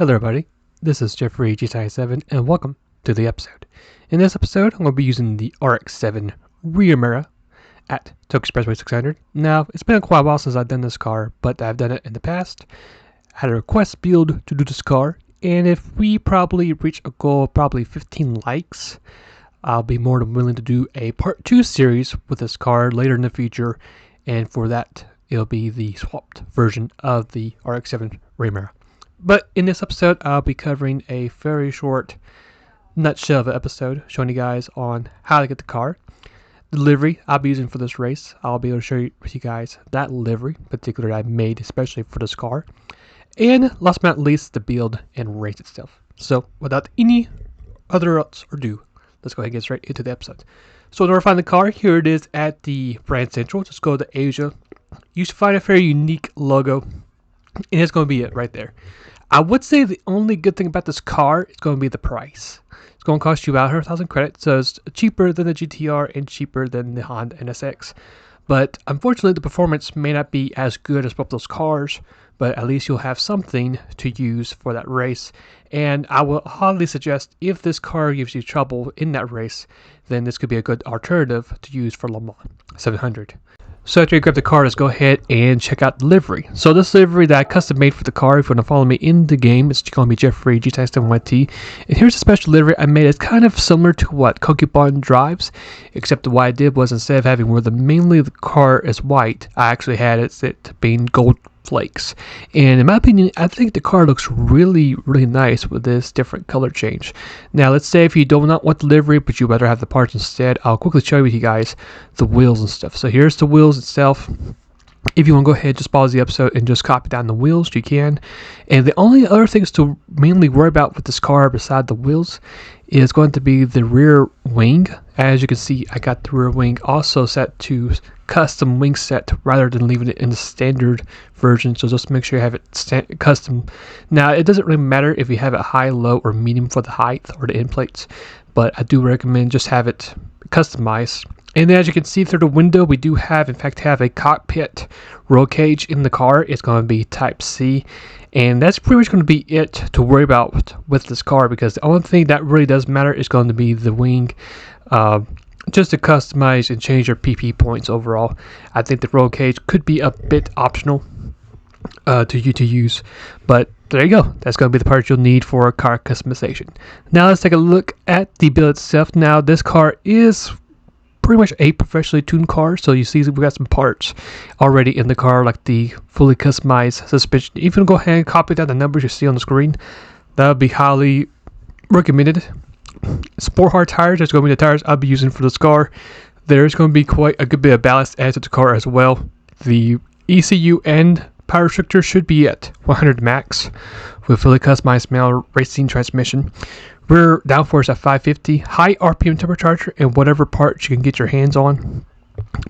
Hello everybody, this is Livery GT7 and welcome to the episode. In this episode, I'm going to be using the RX-7 rear mirror at Expressway 600. Now, it's been quite a while since I've done this car, but I've done it in the past. I had a request build to do this car, and if we probably reach a goal of probably 15 likes, I'll be more than willing to do a part 2 series with this car later in the future, and for that, it'll be the swapped version of the RX-7 rear mirror. But in this episode, I'll be covering a very short nutshell of an episode showing you guys on how to get the car. The livery I'll be using for this race, I'll be able to show you guys that livery, particularly I made especially for this car. And last but not least, the build and race itself. So without any other ado, let's go ahead and get straight into the episode. So in order to find the car, here it is at the brand central. Just go to Asia. You should find a very unique logo, and it's going to be it right there. I would say the only good thing about this car is going to be the price. It's going to cost you about 100,000 credits, so it's cheaper than the GTR and cheaper than the Honda NSX. But unfortunately, the performance may not be as good as both those cars, but at least you'll have something to use for that race. And I will highly suggest if this car gives you trouble in that race, then this could be a good alternative to use for Le Mans 700. So after you grab the car, let's go ahead and check out the livery. So this livery that I custom made for the car, if you want to follow me in the game, it's calling me Livery GT7YT. And here's a special livery I made. It's kind of similar to what Kokubon drives, except what I did was instead of having where mainly the car is white, I actually had it being gold flakes. And in my opinion, I think the car looks really nice with this different color change. Now let's say if you do not want the livery but you rather have the parts instead, I'll quickly show you guys the wheels and stuff. So here's the wheels itself. If you want to go ahead, just pause the episode and just copy down the wheels, you can. And the only other things to mainly worry about with this car beside the wheels is going to be the rear wing. As you can see, I got the rear wing also set to custom wing set rather than leaving it in the standard version. So just make sure you have it custom. Now, it doesn't really matter if you have it high, low, or medium for the height or the end plates, but I do recommend just have it customized. And then as you can see through the window, we do have a cockpit roll cage in the car. It's going to be Type C. And that's pretty much going to be it to worry about with this car, because the only thing that really does matter is going to be the wing. Just to customize and change your PP points overall. I think the roll cage could be a bit optional to use. But there you go. That's going to be the part you'll need for a car customization. Now let's take a look at the build itself. Now this car is pretty much a professionally tuned car, so you see we got some parts already in the car, like the fully customized suspension. If you go ahead and copy down the numbers you see on the screen, that would be highly recommended. Sport hard tires, that's going to be the tires I'll be using for this car. There's going to be quite a good bit of ballast added to the car as well. The ECU and power restrictor should be at 100 max with fully customized manual racing transmission. Rear downforce at 550, high RPM turbocharger, and whatever parts you can get your hands on,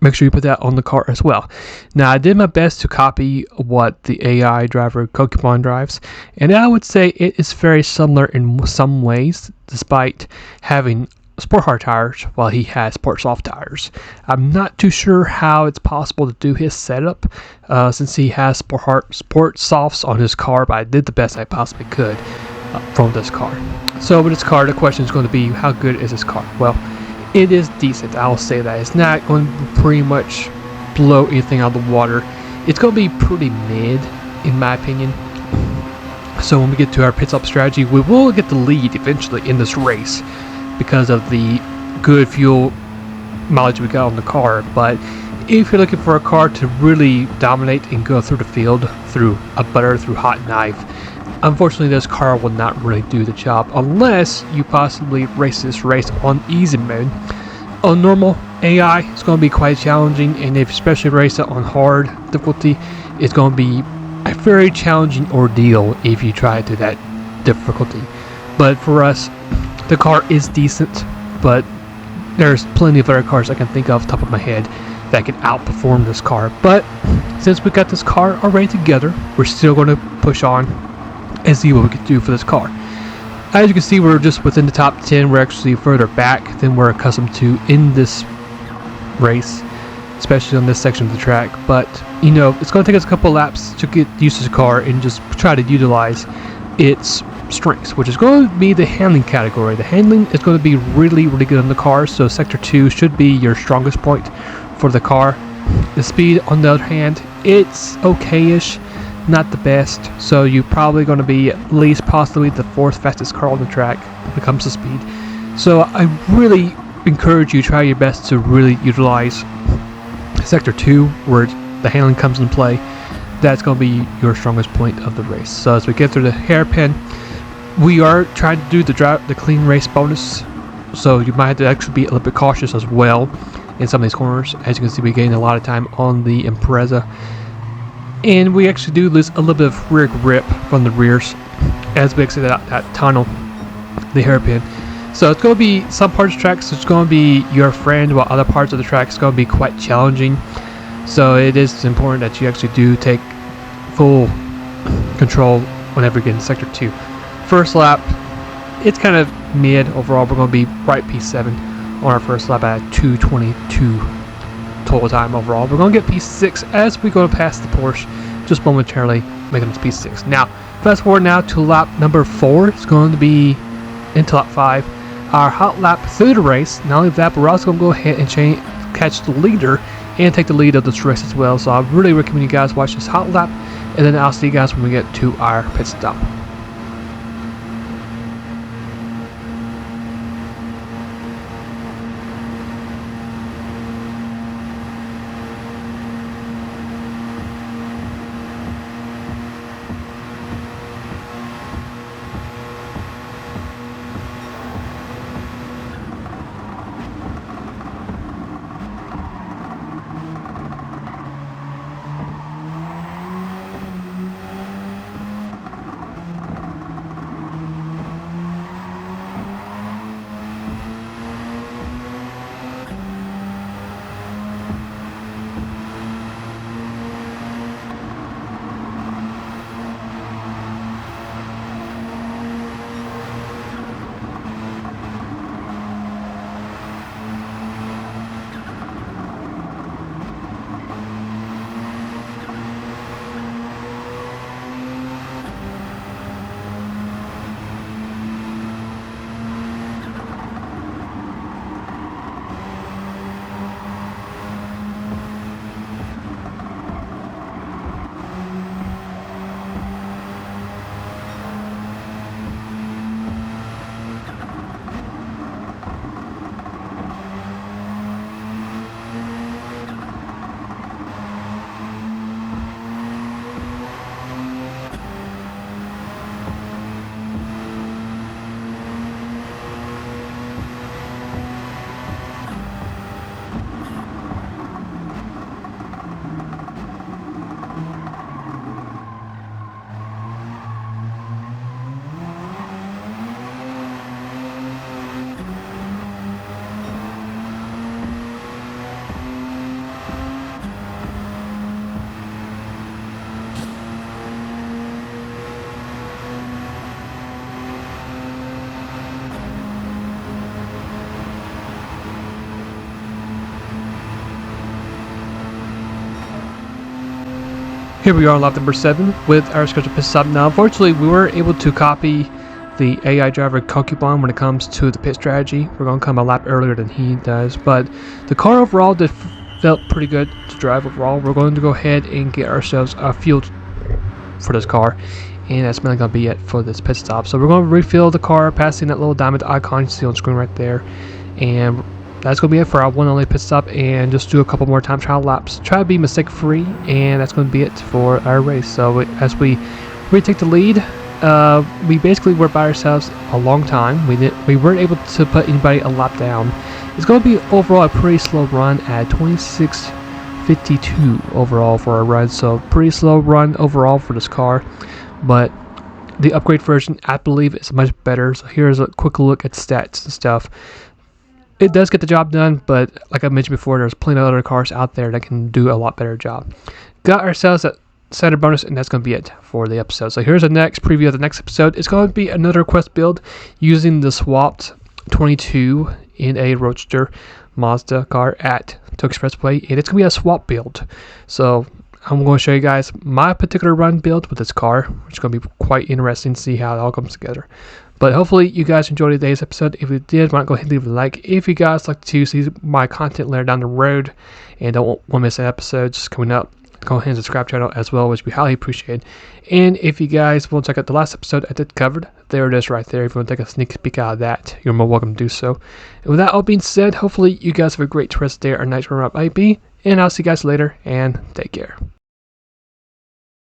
make sure you put that on the car as well. Now, I did my best to copy what the AI driver Kokubon drives, and I would say it is very similar in some ways, despite having sport hard tires while he has sport soft tires. I'm not too sure how it's possible to do his setup since he has sport softs on his car, but I did the best I possibly could from this car. So with this car, the question is going to be, how good is this car? Well, it is decent, I'll say that. It's not going to pretty much blow anything out of the water. It's going to be pretty mid, in my opinion. So when we get to our pit stop strategy, we will get the lead eventually in this race because of the good fuel mileage we got on the car. But if you're looking for a car to really dominate and go through the field through hot knife, unfortunately this car will not really do the job unless you possibly race this race on easy mode. On normal AI, it's going to be quite challenging, and if especially race it on hard difficulty, it's going to be a very challenging ordeal if you try to that difficulty. But for us, the car is decent, but there's plenty of other cars I can think of off the top of my head that can outperform this car. But since we got this car already together, we're still going to push on and see what we can do for this car. As you can see, we're just within the top 10. We're actually further back than we're accustomed to in this race, especially on this section of the track. But you know, it's going to take us a couple laps to get used to the car and just try to utilize its strengths, which is going to be the handling category. The handling is going to be really, really good on the car, so Sector 2 should be your strongest point for the car. The speed, on the other hand, it's okay-ish, not the best, so you're probably going to be at least possibly the 4th fastest car on the track when it comes to speed. So I really encourage you to try your best to really utilize Sector 2, where the handling comes into play. That's going to be your strongest point of the race. So as we get through the hairpin, we are trying to do the clean race bonus, so you might have to actually be a little bit cautious as well in some of these corners. As you can see, we gain a lot of time on the Impreza, and we actually do lose a little bit of rear grip from the rears as we exit that tunnel, the hairpin. So it's going to be some parts of the tracks it's going to be your friend, while other parts of the track is going to be quite challenging. So it is important that you actually do take full control whenever you get in Sector 2. First lap, it's kind of mid overall. We're going to be right P7 on our first lap at 2:22 total time overall. We're going to get P6 as we go past the Porsche, just momentarily making it to P6. Now, fast forward now to lap number 4. It's going to be into lap 5. Our hot lap through the race. Not only that, but we're also going to go ahead and catch the leader and take the lead of this race as well. So I really recommend you guys watch this hot lap, and then I'll see you guys when we get to our pit stop. Here we are on lap number 7 with our scheduled pit stop. Now, unfortunately, we weren't able to copy the AI driver Concubon when it comes to the pit strategy. We're going to come a lap earlier than he does, but the car overall felt pretty good to drive overall. We're going to go ahead and get ourselves a fuel for this car, and that's mainly going to be it for this pit stop. So we're going to refill the car, passing that little diamond icon you see on screen right there, and that's going to be it for our one only pit stop, and just do a couple more time trial laps. Try to be mistake free, and that's going to be it for our race. So as we retake the lead, we basically were by ourselves a long time. We weren't able to put anybody a lap down. It's going to be overall a pretty slow run at 26:52 overall for our run. So pretty slow run overall for this car, but the upgrade version I believe is much better. So here's a quick look at stats and stuff. It does get the job done, but like I mentioned before, there's plenty of other cars out there that can do a lot better job. Got ourselves a center bonus, and that's going to be it for the episode. So here's the next preview of the next episode. It's going to be another quest build using the swapped 22 in a Roadster Mazda car at Tokyo Expressway, and it's going to be a swap build. So I'm going to show you guys my particular run build with this car, which is going to be quite interesting to see how it all comes together. But hopefully you guys enjoyed today's episode. If you did, why not go ahead and leave a like. If you guys like to see my content later down the road and don't want to miss an episode just coming up, go ahead and subscribe to the channel as well, which we highly appreciate. And if you guys will check out the last episode I did covered, there it is right there. If you want to take a sneak peek out of that, you're more welcome to do so. And with that all being said, hopefully you guys have a great rest of the day or night wherever it might be. And I'll see you guys later, and take care.